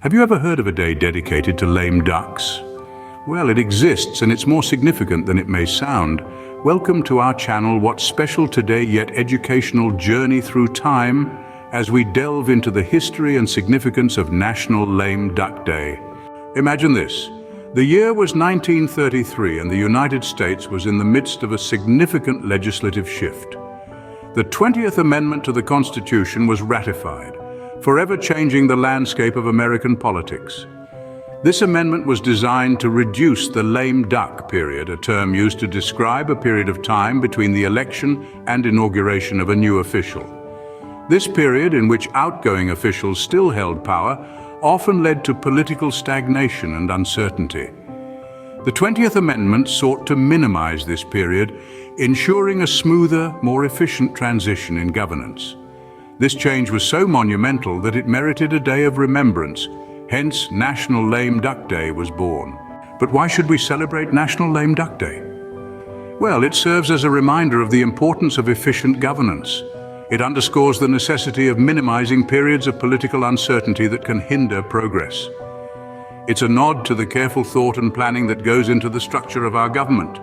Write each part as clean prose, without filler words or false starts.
Have you ever heard of a day dedicated to lame ducks? Well, it exists and it's more significant than it may sound. Welcome to our channel, What's Special Today Yet Educational Journey Through Time, as we delve into the history and significance of National Lame Duck Day. Imagine this. The year was 1933 and the United States was in the midst of a significant legislative shift. The 20th Amendment to the Constitution was ratified, forever changing the landscape of American politics. This amendment was designed to reduce the lame duck period, a term used to describe a period of time between the election and inauguration of a new official. This period, in which outgoing officials still held power, often led to political stagnation and uncertainty. The 20th Amendment sought to minimize this period, ensuring a smoother, more efficient transition in governance. This change was so monumental that it merited a day of remembrance. Hence, National Lame Duck Day was born. But why should we celebrate National Lame Duck Day? Well, it serves as a reminder of the importance of efficient governance. It underscores the necessity of minimizing periods of political uncertainty that can hinder progress. It's a nod to the careful thought and planning that goes into the structure of our government.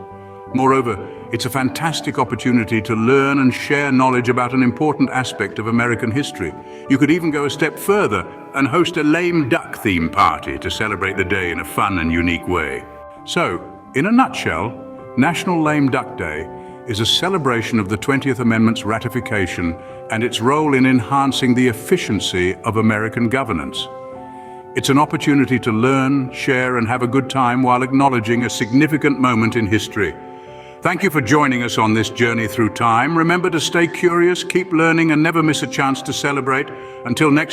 Moreover, it's a fantastic opportunity to learn and share knowledge about an important aspect of American history. You could even go a step further and host a lame duck theme party to celebrate the day in a fun and unique way. So, in a nutshell, National Lame Duck Day is a celebration of the 20th Amendment's ratification and its role in enhancing the efficiency of American governance. It's an opportunity to learn, share, and have a good time while acknowledging a significant moment in history. Thank you for joining us on this journey through time. Remember to stay curious, keep learning, and never miss a chance to celebrate. Until next